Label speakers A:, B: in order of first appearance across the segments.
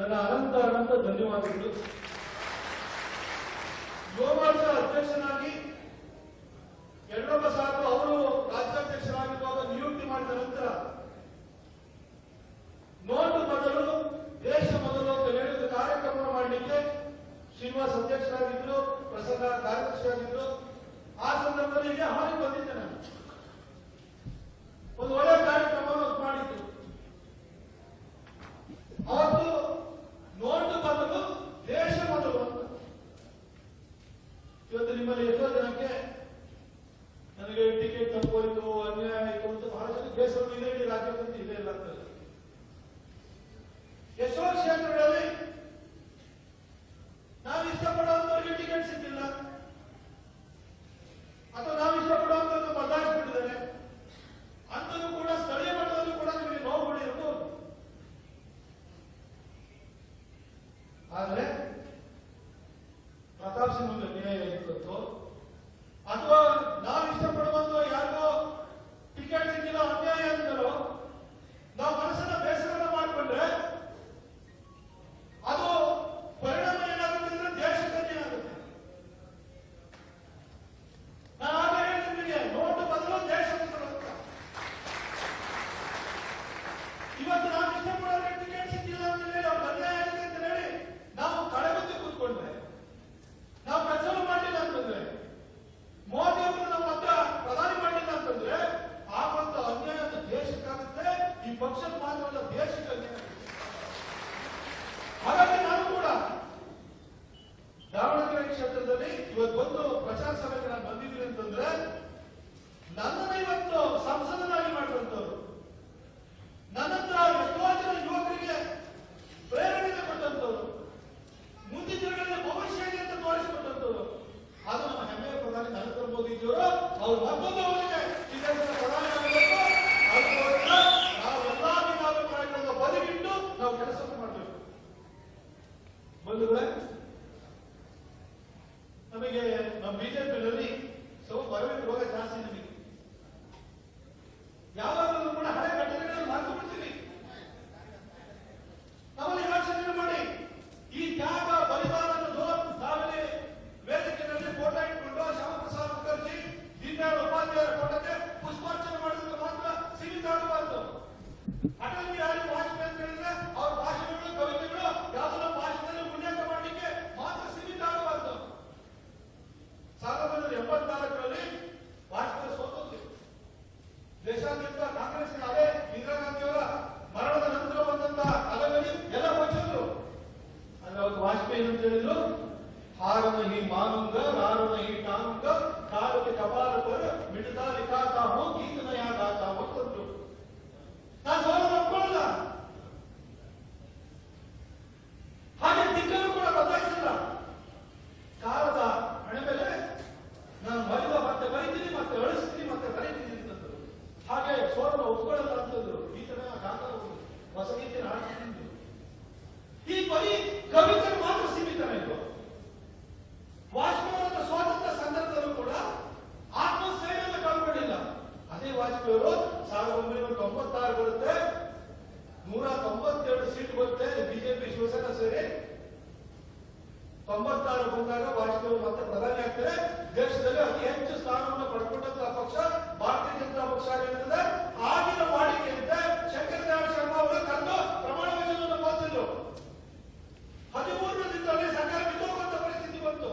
A: ನನ್ನ ಅನಂತ ಅನಂತ ಧನ್ಯವಾದಗಳು. ಯುವ ಮೋರ್ಚಾ ಅಧ್ಯಕ್ಷನಾಗಿ ಯಡಿಯೂರಪ್ಪ ಸಾಹೇಬರು ಅವರು ರಾಜ್ಯಾಧ್ಯಕ್ಷರಾಗಿರುವಾಗ ನಿಯುಕ್ತಿ ಮಾಡಿದ ನಂತರ ನೋಟು ಮೊದಲು ದೇಶ ಮೊದಲು ಅಂತ ಹೇಳಿದ ಕಾರ್ಯಕ್ರಮ ಮಾಡಲಿಕ್ಕೆ ಶ್ರೀನಿವಾಸ್ ಅಧ್ಯಕ್ಷರಾಗಿದ್ರು, ಪ್ರಸನ್ನ ಕಾರ್ಯದರ್ಶಿಯಾಗಿದ್ರು. ಆ ಸಂದರ್ಭದಲ್ಲಿ ಇದೇ ಹಾಗೆ ಬಂದಿದ್ದೆ ನಾನು. ಒಂದು ಒಳ್ಳೆಯ ಕಾರ್ಯಕ್ರಮವನ್ನು ಮಾಡಿದ್ದು. ಅವತ್ತು ನೋಟು ಮೊದಲು ದೇಶ ಮೊದಲು ಅಂತ. ಇವತ್ತು ನಿಮ್ಮಲ್ಲಿ ಎಷ್ಟೋ ಜನಕ್ಕೆ ನನಗೆ ಟಿಕೆಟ್ ತಪ್ಪೋಯ್ತು, ಅನ್ಯಾಯ ಆಯಿತು ಅಂತ ಬಹಳ ಜನ ಬೇಸರ ಇದೆ. ಇಡೀ ರಾಜ್ಯದಲ್ಲಿ ಇದೇ ಇಲ್ಲ ಅಂತ. ಎಷ್ಟೋ ಕ್ಷೇತ್ರಗಳಲ್ಲಿ ನಾವು ಇಷ್ಟಪಡುವಂತವರಿಗೆ ಟಿಕೆಟ್ ಸಿಕ್ಕಿಲ್ಲ, ಅಥವಾ ನಾವು ಇಷ್ಟಪಡುವಂತದ್ದು ಬದಲಾಯಿಸಿಬಿಟ್ಟಿದ್ದಾರೆ. ಅಂತಲೂ ಕೂಡ ಸ್ಥಳೀಯ ಮಟ್ಟದಲ್ಲೂ ಕೂಡ ನಿಮಗೆ ನೋವುಗಳು ಇರಬಹುದು. ಆದರೆ ಪ್ರತಾಪ್ ಸಿಂಗ್ ನ್ಯಾಯ ಇತ್ತು, ಅಥವಾ ನಾವು ಇಷ್ಟಪಡುವಂತ ಯಾರಿಗೋ ಟಿಕೆಟ್ ಸಿಕ್ಕಿಲ್ಲ ಅನ್ಯಾಯ ಅಂತಲೋ ನಾವು ಮನಸ್ಸನ್ನ ಬೇಸರ ಮಾಡಿಕೊಂಡ್ರೆ ಅದು ಪರಿಣಾಮ ಏನಾಗುತ್ತೆ ಅಂದ್ರೆ ದೇಶದಲ್ಲಿ ಏನಾಗುತ್ತೆ. ನಾನು ಆಗ ಹೇಳಿದ ನಿಮಗೆ ನೋಟು ಬದಲು ದೇಶ ಬದಲು ಅಂತ. ಇವತ್ತು ನಾವು ಇಷ್ಟಪಡೋರಿಗೆ ಟಿಕೆಟ್ ಸಿಕ್ಕಿಲ್ಲ ಅಂತ ಹೇಳಿ ಅವ್ರು ಅನ್ಯಾಯ ಆಗಿದೆ ಅಂತ ಹೇಳಿ ನಾವು ಕಳೆಬುತ್ತಿ ಕೂತ್ಕೊಂಡ್ರೆ, ನಾವು ಕೆಲಸ ಮಾಡಲಿಲ್ಲ ಅಂತಂದ್ರೆ, ಮೋದಿ ಅವರು ನಮ್ಮ ಹತ್ರ ಪ್ರಧಾನಿ ಮಾಡಲಿಲ್ಲ ಅಂತಂದ್ರೆ ಆಗುವಂತ ಅನ್ಯಾಯ ದೇಶಕ್ಕಾಗುತ್ತೆ. ಈ ಪಕ್ಷದ ಮಾತ್ರವಲ್ಲ, ದೇಶಕ್ಕೆ ಅನ್ಯಾಯ. ಹಾಗಾಗಿ ನಾನು ಕೂಡ ದಾವಣಗೆರೆ ಕ್ಷೇತ್ರದಲ್ಲಿ ಇವತ್ತು ಒಂದು ಪ್ರಚಾರ ಸಭೆಗೆ ನಾನು ಬಂದಿದ್ದೀನಿ ಅಂತಂದ್ರೆ, ನನ್ನನ್ನು ಇವತ್ತು ಸಂಸದನಾಗಿ ಮಾಡುವಂತವ್ರು, ನನ್ನ ಹತ್ರ ಎಷ್ಟೋ ಜನ ಯುವಕರಿಗೆ ಪ್ರೇರಣೆ ಕೊಟ್ಟಂತವ್ರು, ಮುಂದಿನ ದಿನಗಳಲ್ಲಿ ಭವಿಷ್ಯ ಇದೆ ಅಂತ ತೋರಿಸಿಕೊಟ್ಟಂತವ್ರು, ಅದು ನಮ್ಮ ಹೆಮ್ಮೆಯ ಪ್ರಧಾನಿ ನರೇಂದ್ರ ಮೋದಿಜಿಯವರು. ಅವರು ಮತ್ತೊಂದು ಅವರಿಗೆ ಈ ದೇಶದ ಪ್ರಧಾನಿ ಆಗಬೇಕು. ಅದಕ್ಕೋಸ್ಕರ ನಾವೆಲ್ಲಾ ಭಿನ್ನಾಭಿಪ್ರಾಯಗಳನ್ನು ಬದಿಗಿಟ್ಟು ನಾವು ಕೆಲಸವನ್ನು ಮಾಡಬೇಕು. ಬಂಧುಗಳೇ, ನಮಗೆ ನಮ್ಮ ಬಿಜೆಪಿಯಲ್ಲಿ ಬರಬೇಕು ರೋಗ ಜಾಸ್ತಿ. ನಮಗೆ ಯಾವಾಗಲೂ ಕೂಡ ಹಳೆ ಘಟನೆಗಳನ್ನು ಮರೆತು ಬಿಡ್ತೀವಿ. ನಮ್ಮಲ್ಲಿ ಯೋಚನೆ ಮಾಡಿ, ಈ ತ್ಯಾಗ ಬಲಿದಾನ ನಾವೇ ವೇದಿಕೆಯಲ್ಲಿ ಫೋಟೋ ಇಟ್ಕೊಂಡು ಶ್ಯಾಮಪ್ರಸಾದ್ ಮುಖರ್ಜಿ, ದೀನದಯಾಳ್ ಉಪಾಧ್ಯಾಯರ ಫೋಟೋಕ್ಕೆ ಪುಷ್ಪಾರ್ಚನೆ ಮಾಡೋದಕ್ಕೆ ಮಾತ್ರ ಸೀಮಿತ ಆಗಬಾರ್ದು. ಅಟಲ್ ಬಿಹಾರಿ ವಾಜಪೇಯಿ ಅಂತ ಹೇಳಿದ್ರೆ ಅವ್ರ ಭಾಷಣಗಳು, ಕವಿತೆಗಳು ಯಾವುದೋ ಭಾಷಣದಲ್ಲಿ ಉಲ್ಲೇಖ ಮಾಡಲಿಕ್ಕೆ ಮಾತ್ರ ಸೀಮಿತ ಆಗಬಾರ್ದು. 1984ರಲ್ಲಿ ವಾಜಪೇಯಿ ಸೋತೋದ್ರು. ದೇಶಾದ್ಯಂತ ಕಾಂಗ್ರೆಸ್ ಅದೇ ಇಂದಿರಾ ಗಾಂಧಿಯವರ ಮರಣದ ನಂತರ ಬಂದಂತಹ ಅಲಗಡಿ ಎಲ್ಲ ಪಕ್ಷಗಳು. ಅಂದ್ರೆ ಅವತ್ತು ವಾಜಪೇಯಿ ಅಂತ ಹೇಳಿದ್ರು, ಹಾರನ ಹಿ ಮಾನುಂಗ ರಾರನ ಹಿ ಟಾನುಂಗ ಕಾಲಕ್ಕೆ ಕಪಾಲ ಪರ ಮಿಡತಾ ಲಿಖಾತಾ ಹೋ ಗೀತ ನಯಾ ಗಾತಾ ಹೋ ಅಂತಂದ್ರು. ನಾನು ಸೋಲನ್ನು ಒಪ್ಕೊಳ್ಳಲ್ಲ. ಹಾಗೆ ದಿಕ್ಕನ್ನು ಕೂಡ ಬದಲಾಯಿಸಿಲ್ಲ. ಕಾಲದ ಹಣೆ ಮೇಲೆ ನಾನು ಬರೆದ ಮತ್ತೆ ಬರೀತೀನಿ, ಮತ್ತೆ ಅಳಿಸ್ತೀನಿ, ಮತ್ತೆ ಬರೀತೀನಿ ಅಂತಂದ್ರು. ಹಾಗೆ ಸೋಲನ್ನು ಒಪ್ಕೊಳ್ಳಲ್ಲ ಅಂತಂದ್ರು. ಗೀತನ ಗಾತಾ ಹೊಸ ಗೀತೆನ ಹಾಡ್ತಿದ್ರು. ಈ ಬರೀ ಕವಿತೆ ಮಾತ್ರ ಸೀಮಿತವಾಯಿತು. ವಾಜಪೇಯಿ ಸ್ವಾತಂತ್ರ್ಯ ಸಂದರ್ಭದಲ್ಲೂ ಕೂಡ ಆತ್ಮಸ್ಥೈರ್ಯವನ್ನು ಕಳ್ಕೊಂಡಿಲ್ಲ. ಅದೇ ವಾಜಪೇಯಿ ಅವರು 1996 ಬರುತ್ತೆ, 192 ಸೀಟ್ ಬರುತ್ತೆ ಬಿಜೆಪಿ ಶಿವಸೇನಾ ಸೇರಿ. 96 ಬಂದಾಗ ವಾಜಪೇಯಿ ಮತ್ತೆ ಪ್ರಧಾನಿ ಆಗ್ತಾರೆ. ದೇಶದಲ್ಲಿ ಅತಿ ಹೆಚ್ಚು ಸ್ಥಾನವನ್ನು ಪಡ್ಕೊಂಡಂತಹ ಪಕ್ಷ ಭಾರತೀಯ ಜನತಾ ಪಕ್ಷ ಆಗಿರ್ತದೆ. ಆಗಿನ ವಾಡಿಕೆಯಂತೆ ಶಂಕರದಯಾಳ್ ಶರ್ಮಾ ಅವರು ಕರೆದು ಪ್ರಮಾಣ ವಚನವನ್ನು ಬೋಧಿಸಿದ್ರು. 13 ದಿನದಲ್ಲಿ ಸರ್ಕಾರ ಬಿದ್ದೋಗುವಂತ ಪರಿಸ್ಥಿತಿ ಬಂತು.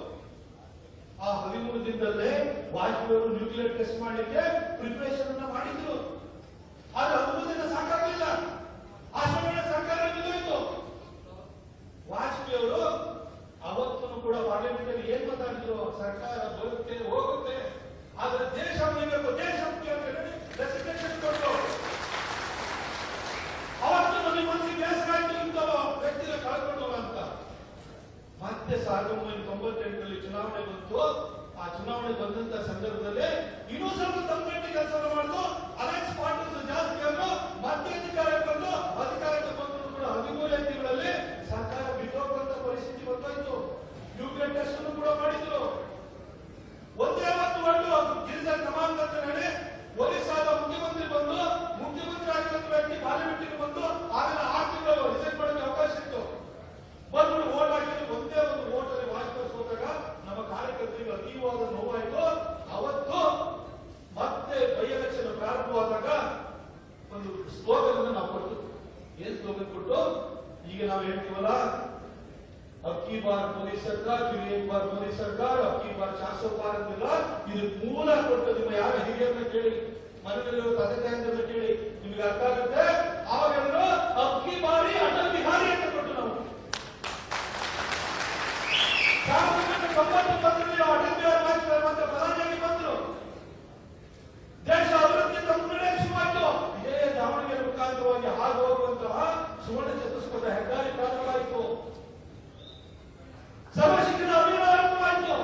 A: ಆ 13 ದಿನದಲ್ಲೇ ವಾಜಪೇಯಿ ಅವರು ನ್ಯೂಕ್ಲಿಯರ್ ಟೆಸ್ಟ್ ಮಾಡಲಿಕ್ಕೆ ಪ್ರಿಪರೇಷನ್ ಅನ್ನ ಮಾಡಿದ್ರು. ಆದ್ರೆ 10 ದಿನ ಸಾಕಾಗಲಿಲ್ಲ. ಆ ಸಮಯ ಸರ್ಕಾರ ಬಿದ್ದೋಯ್ತು. ವಾಜಪೇಯಿ ಅವರು ಅವತ್ತೂ ಕೂಡ ಪಾರ್ಲಿಮೆಂಟ್ ಅಲ್ಲಿ ಏನ್ ಮಾತಾಡಿದ್ರು, ಸರ್ಕಾರ ಬರುತ್ತೆ ಹೋಗುತ್ತೆ, ಆದ್ರೆ ದೇಶ ಉಳಿಬೇಕು, ದೇಶ ರೆಸಿಗ್ನೇಷನ್ ಕೊಟ್ಟು ಅವತ್ತು ನನಗೆ ಮನಸ್ಸಿಗೆ ಬೇಸರ ಆಯ್ತು, ಇಂಥವ ವ್ಯಕ್ತಿಗೆ ಕಳ್ಕೊಂಡು ಅಂತ. ಮತ್ತೆ 1998ರಲ್ಲಿ ಚುನಾವಣೆ ಬಂತು. ಆ ಚುನಾವಣೆ ಬಂದಂತ ಸಂದರ್ಭದಲ್ಲಿ ಇನ್ನೂ ಸ್ವಲ್ಪ ತಮ್ಮಗಟ್ಟಿ ಕೆಲಸ ಮಾಡಿದ್ರು. ಅಲೆಕ್ಸ್ ಪಾಟೀಲ್ ಜಾಸ್ತಿ ಆದ್ರು, ಮತ್ತೆ ಅಧಿಕಾರಕ್ಕೆ ಬಂದು ಅಧಿಕಾರಕ್ಕೆ ಬಂದ್ರು ಕೂಡ 13 ತಿಂಗಳಲ್ಲಿ ಸರ್ಕಾರ ಬಿಟ್ಟೋಗುವಂತ ಪರಿಸ್ಥಿತಿ ಬಂದಾಯ್ತು. ನ್ಯೂಕ್ಲಿಯರ್ ಟೆಸ್ಟ್ ಅನ್ನು ಕೂಡ ಮಾಡಿದ್ರು. ಒಂದೇ ಹೊತ್ತು ಹೊರಟು ಗಿರಿಜಾ ಕ್ರಮಾಂಕ ಅಂತ ಹೇಳಿ ಒರಿಸ್ಸಾದ ಮುಖ್ಯಮಂತ್ರಿ ಬಂದು, ಮುಖ್ಯಮಂತ್ರಿ ಆಗಿರೋ ವ್ಯಕ್ತಿ ಪಾರ್ಲಿಮೆಂಟ್ಗೆ ಬಂದು ಆಮೇಲೆ 6 ತಿಂಗಳು ರಿಸೈನ್ ಮಾಡೋಕೆ ಅವಕಾಶ ಇತ್ತು. ಸ್ಲೋಗನ್ ಅನ್ನು ನಾವು ಕೊಟ್ಟು ಏನ್ ಸ್ಲೋಗನ್ ಕೊಟ್ಟು ಈಗ ನಾವು ಹೇಳ್ತೀವಲ್ಲ, ಅಕ್ಕಿ ಬಾರ್ ಮೋದಿ ಸರ್ಕಾರ, फिर एक बार मोदी सरकार, ಅಕ್ಕಿ ಬಾರ್ 400 ಪಾರ್ ಅಂತಿಲ್ಲ. ಇದು ಮೂಲ ಕೊಟ್ಟು ನಿಮ್ಮ ಯಾರ ಹಿರಿಯರನ್ನ ಕೇಳಿ, ಮನೆಯಲ್ಲಿರುವ ತಂದೆ ತಾಯಿಯನ್ನ ಕೇಳಿ, ನಿಮ್ಗೆ ಅರ್ಥ ಆಗುತ್ತೆ. ಆವಾಗೆಲ್ಲರೂ ಅಕ್ಕಿ ಬಾರಿ ಅಟಲ್ ಬಿಹಾರಿ ಅಂತ ಕೊಟ್ಟು ನಾವು 1990 ಅಟಲ್ ಬಿಹಾರಿ ವಾಜಪೇಯಿ ಮತ್ತೆ ಪ್ರಧಾನಿಯಾಗಿ ಬಂದರು. ದೇಶ ಅಭಿವೃದ್ಧಿ ತಂತ್ರಜ್ಞಾನ ಶುರುವಾಯಿತು. ಇದೇ ದಾವಣಗೆರೆ ಮುಖಾಂತರವಾಗಿ ಹಾದು ಹೋಗುವಂತಹ ಸುವರ್ಣ ಚತುಷ್ಪಥ ಹೆದ್ದಾರಿ ಪ್ರಾರಂಭವಾಯಿತು. ಸರ್ವ ಶಿಕ್ಷಣ ಅಭಿಯಾನ ಆರಂಭವಾಯಿತು.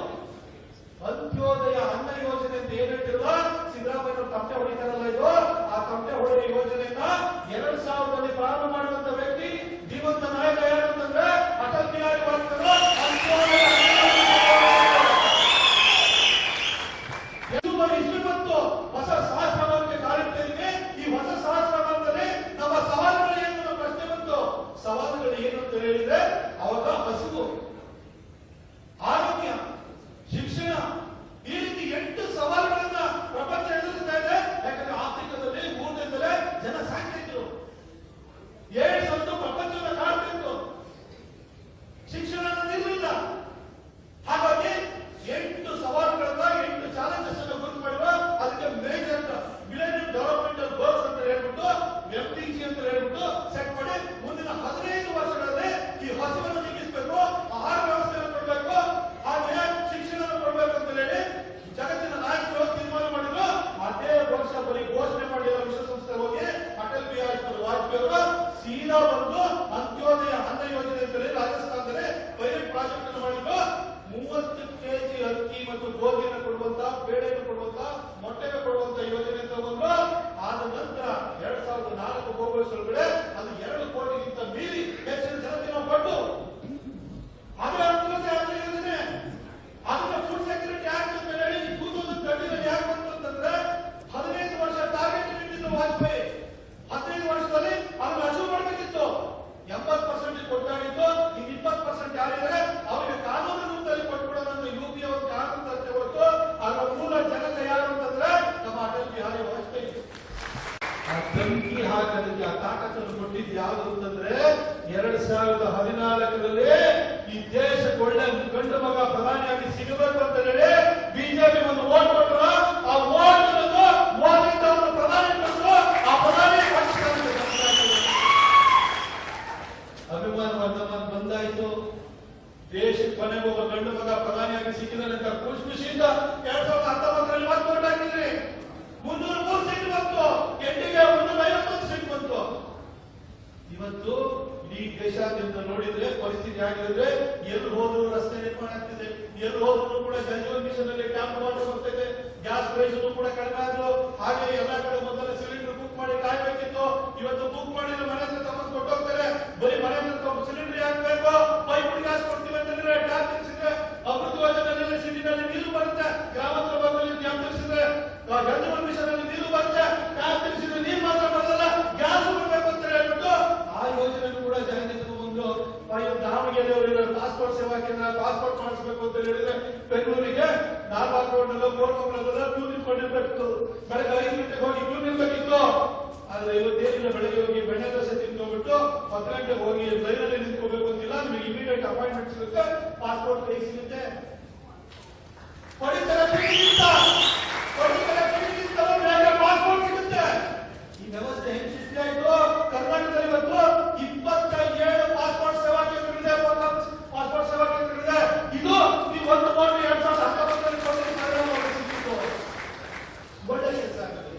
A: ಅಂತ್ಯೋದಯ ಅನ್ನ ಯೋಜನೆ ಅಂತ ಏನ್ ಹೇಳ್ತಿರಲ್ಲ, ಸಿದ್ದರಾಮಯ್ಯ ತಮಟೆ ಹೊಡಿತಾರಲ್ಲ, ಇದು ಆ ತಮಟೆ ಹೊಡೆದ ಯೋಜನೆಯನ್ನ 2000ರಲ್ಲಿ ಪ್ರಾರಂಭ ಮಾಡುವಂತ ವ್ಯಕ್ತಿ ಜೀವಂತ ನಾಯಕ ಯಾರು ಅಂತಂದ್ರೆ ಅಟಲ್ ಬಿಹಾರಿ ವಾಜಪೇಯಿ. ಅಂತ್ಯೋದಯ ಇಷ್ಟು ಬಂತು ಹೊಸ ಸಹಸ್ರಮಾನಕ್ಕೆ ಕಾಲಿಟ್ಟಿದ್ದೇವೆ. ಈ ಹೊಸ ಸಹಸ್ರಮಾನದಲ್ಲಿ ನಮ್ಮ ಸವಾಲುಗಳು ಏನು ಅನ್ನೋ ಪ್ರಶ್ನೆ ಬಂತು. ಸವಾಲುಗಳು ಏನು ಅಂತ ಹೇಳಿದ್ರೆ ಅವಾಗ ಹಸಿವು, ಆರೋಗ್ಯ, ಶಿಕ್ಷಣ, ಈ ರೀತಿ 8 ಸವಾಲುಗಳನ್ನ ಪ್ರಪಂಚ ಎದುರಿಸ್ತಾ ಇದೆ. ಯಾಕಂದ್ರೆ ಆಫ್ರಿಕಾದಲ್ಲಿ ಭೂಮಿಯಿಂದಲೇ ಜನ ಸಾಕ್ತಿದ್ರು, ಏಡ್ಸ್ ಅಂತೂ ಪ್ರಪಂಚವನ್ನ ಕಾಡ್ತಿತ್ತು, ಶಿಕ್ಷಣ ಅನ್ನೋದಿರಲಿಲ್ಲ. ಹಾಗಾಗಿ 8 ಸವಾಲುಗಳನ್ನ 8 ಚಾಲೆಂಜಸ್ ಅನ್ನು ಗುರುತು ಮಾಡುವ, ಅದಕ್ಕೆ ಮೇಜರ್ ಮಿಲೇನಿಯಂ ಡೆವಲಪ್ಮೆಂಟಲ್ ಗೋಲ್ಸ್ ಅಂತ ಹೇಳ್ಬಿಟ್ಟು MDG ಅಂತ ಹೇಳ್ಬಿಟ್ಟು ಸೆಟ್ ಮಾಡಿ ಮುಂದಿನ 15 ವರ್ಷಗಳಲ್ಲಿ ಈ ಹಸಿವನ್ನು ನೀಗಿಸಬೇಕು, ಆಹಾರ ವ್ಯವಸ್ಥೆಯನ್ನು ಕೊಡಬೇಕು, ಹಾಗೆ ಶಿಕ್ಷಣ ಕೊಡಬೇಕು ಅಂತ ಹೇಳಿ ಜಗತ್ತಿನ ನಾಯಕರು ತೀರ್ಮಾನ ಮಾಡಿದ್ರು. ಅದೇ ವರ್ಷ ಬರೀ ಘೋಷಣೆ ಮಾಡಿರೋ ವಿಶ್ವಸಂಸ್ಥೆ ಹೋಗಿ ಅಟಲ್ ಬಿಹಾರಿ ವಾಜಪೇಯಿ ಅವರು ಸೀದಾ ಬಂದು ಅಂತ್ಯೋದಯ ಅನ್ನ ಯೋಜನೆ ಅಂತ ಹೇಳಿ ರಾಜಸ್ಥಾನದಲ್ಲಿ ಪೈಲಟ್ ಪ್ರಾಜೆಕ್ಟ್ ಅನ್ನು ಮಾಡಿದ್ರು. 30 kg ಅಕ್ಕಿ ಮತ್ತು ಗೋಧಿಯನ್ನು ಕೊಡುವಂತ, ಬೇಳೆಯನ್ನು ಕೊಡುವಂತ, ಮೊಟ್ಟೆಯನ್ನು ಕೊಡುವಂತ ಯೋಜನೆ ತಗೊಂಡು ಆದ ನಂತರ 2004 ಗೋಪುರದೊಳಗಡೆ ಅದು 2 ಕೋಟಿಗಿಂತ ಮೀರಿ ಹೆಚ್ಚಿನ ಜನತೆ ನಾವು ಕೊಟ್ಟು ಅದರ ಅಂತ್ಯೋದಯ ಅನ್ನ ಯೋಜನೆ, ಅದನ್ನ ಫುಡ್ ಸೆಕ್ಯೂರಿಟಿ ಆಕ್ಟ್ ಅಂತ ಹೇಳಿ 2013 ಯಾಕೆ ಬಂತು ಅಂತಂದ್ರೆ 15 ವರ್ಷ ಟಾರ್ಗೆಟ್ ಇಟ್ಟಿದ್ದು ವಾಜಪೇಯಿ. 15 ವರ್ಷದಲ್ಲಿ ಅದನ್ನು ಅಚೀವ್ ಮಾಡಬೇಕಿತ್ತು. 80% ಕೊಟ್ಟಾಗಿತ್ತು. ಈಗ 20% ಯಾರಿದ್ದಾರೆ ಅವರಿಗೆ ಕಾನೂನು ರೂಪದಲ್ಲಿ ಕೊಟ್ಬಿಡೋಣ ಅಂತ UPA ಒಂದು ಕಾನೂನು ತರ್ತೆ ಹೊರತು ಅದರ ಮೂಲ ಜನತೆ ಯಾರು ಅಂತಂದ್ರೆ ನಮ್ಮ ಅಟಲ್ ಬಿಹಾರಿ ವಾಜಪೇಯಿ. ಆ ಬೆಂಕಿ ಹಾಕೋದಕ್ಕೆ ಆ ತಾಕತ್ತನ್ನು ಕೊಟ್ಟಿದ್ದು ಯಾವುದು ಅಂತಂದ್ರೆ 2014ರಲ್ಲಿ ಈ ದೇಶಕ್ಕೆ ಒಳ್ಳೆ ಗಂಡು ಮಗ ಪ್ರಧಾನಿಯಾಗಿ ಸಿಗಬೇಕು ಅಂತ ಹೇಳಿ ಬಿಜೆಪಿ ಒಂದು ವೋಟ್ ಕೊಟ್ಟರು. ಆ ವೋಟ್ ಮೋದಿಯಿಂದ ಒಂದು ಪ್ರಧಾನಿ ಕೊಟ್ಟರು. ಆ ಪ್ರಧಾನಿ ಅಭಿಮಾನ ಬಂದಾಯ್ತು. ದೇಶಕ್ಕೆ ಕೊನೆಗೆ ಒಬ್ಬ ಗಂಡು ಮಗ ಪ್ರಧಾನಿಯಾಗಿ ಸಿಕ್ಕಿದಂತ ಖುಷಿಯಿಂದ 2019ರಲ್ಲಿ ಮತ್ತೆ ವೋಟ್ ಹಾಕಿದ್ರಿ. 303 ಸೀಟ್ ಬಂತು, ಎಂಟಿಗೆ 351 ಸೀಟ್ ಬಂತು. ಇವತ್ತು ಇಡೀ ದೇಶಾದ್ಯಂತ ನೋಡಿದ್ರೆ ಪರಿಸ್ಥಿತಿ ಆಗಿದ್ರೆ ಎಲ್ಲಿ ಹೋದ್ರು ರಸ್ತೆ ನಿರ್ಮಾಣ ಆಗ್ತಿದೆ, ಎಲ್ಲಿ ಹೋದ್ರು ಕೂಡ ಜಲಜೀವನ್ ಮಿಷನ್ ಅಲ್ಲಿ ಟ್ಯಾಪ್ ವಾಟರ್ ಬರ್ತಿದೆ, ಗ್ಯಾಸ್ ಪ್ರೈಸ್ ಕೂಡ ಕಡಿಮೆ ಆದ್ರು. ಹಾಗೆ ಎಲ್ಲಾ ಕಡೆ ಮೊದಲ ಸಿಲಿಂಡರ್ ಬುಕ್ ಮಾಡಿ ಕಾಯ್ಬೇಕಿತ್ತು. ಇವತ್ತು ಬುಕ್ ಮಾಡಿದ್ರೆ ಮನೆ ಹತ್ರ ತಗೊಂಡು ಕೊಟ್ಟೋಗ್ತಾರೆ. ಬರೀ ಮನೆ ಹತ್ರ ಸಿಲಿಂಡರ್ ಹಾಕ್ಬೇಕು, ಪೈಪ್ ಗ್ಯಾಸ್ ಕೊಡ್ತೀವಿ ಅಂತಂದ್ರೆ ಟ್ಯಾಪ್ ತಿರ್ಸಿದ್ರೆ ಅಮೃತ ಯೋಜನೆಯಲ್ಲಿ ಸಿಟಿನಲ್ಲಿ ನೀರು ಬರುತ್ತೆ, ಗ್ರಾಮಾಂತರ ಭಾಗದಲ್ಲಿ ಟ್ಯಾಪ್ ತಿರ್ಸಿದ್ರೆ ಜಲಜೀವನ್ ಮಿಷನ್ ಅಲ್ಲಿ ನೀರು ಬರುತ್ತೆ, ಟ್ಯಾಪ್ ತಿರ್ಸಿದ್ರೆ ನೀರು ಮಾತ್ರ ಬರಲ್ಲ, ಗ್ಯಾಸ್ ಬರಬೇಕು ಅಂತ ಹೇಳ್ಬಿಟ್ಟು ಆ ಯೋಜನೆ ಕೂಡ ಜಾರಿಗೆ ತಗೊಂಡು ದಾವಣಗೆರೆಯವರ ಪಾಸ್ಪೋರ್ಟ್ ಸೇವಾ ಕೇಂದ್ರ ಪಾಸ್ಪೋರ್ಟ್ ಮಾಡಿಸಬೇಕು ಅಂತ ಹೇಳಿದ್ರೆ ಬೆಂಗಳೂರಿಗೆ ನಾಲ್ಕು ರೋಡ್ನಲ್ಲೋ ಕೋರ್ಮಂಗಲದಲ್ಲೋ ಕ್ಯೂ ನಿಂತ್ಕೊಂಡಿರ್ಬೇಕಿತ್ತು. ಬೆಳಗ್ಗೆ 5 ಗಂಟೆಗೆ ಹೋಗಿ ಕ್ಯೂ ನಿಲ್ಬೇಕಿತ್ತು. ಆದ್ರೆ ಇವತ್ತೇನಿಲ್ಲ, ಬೆಳಗ್ಗೆ ಹೋಗಿ ಬೆಣ್ಣೆ ದೋಸೆ ತಿನ್ಕೊಂಡ್ಬಿಟ್ಟು 10 ಗಂಟೆಗೆ ಹೋಗಿ ಲೈನಲ್ಲಿ ನಿಂತ್ಕೋಬೇಕು ಅಂತಿಲ್ಲ. ನಿಮಗೆ ಇಮಿಡಿಯೇಟ್ ಅಪಾಯಿಂಟ್ಮೆಂಟ್ ಸಿಗುತ್ತೆ, ಪಾಸ್ಪೋರ್ಟ್ ಕೈ ಸಿಗುತ್ತೆ. ಪಡಿತರ ಪಾಸ್ಪೋರ್ಟ್ ಸಿಗುತ್ತೆ. ಈ ವ್ಯವಸ್ಥೆ ಹೆಂಗ್ ಸೃಷ್ಟಿ ಆಯ್ತು? ಕರ್ನಾಟಕದಲ್ಲಿ ಇವತ್ತು 27 ಪಾಸ್ಪೋರ್ಟ್ ಸೇವಾ ಕೇಂದ್ರಗಳಿದೆ, ಪಾಸ್ಪೋರ್ಟ್ ಸೇವಾ ಕೇಂದ್ರಗಳಿದೆ. ಇದು ನೀವು 1 ಕೋಟಿ 2019 ಒಳ್ಳೆ ಕೆಲಸ ಆಗುತ್ತೆ.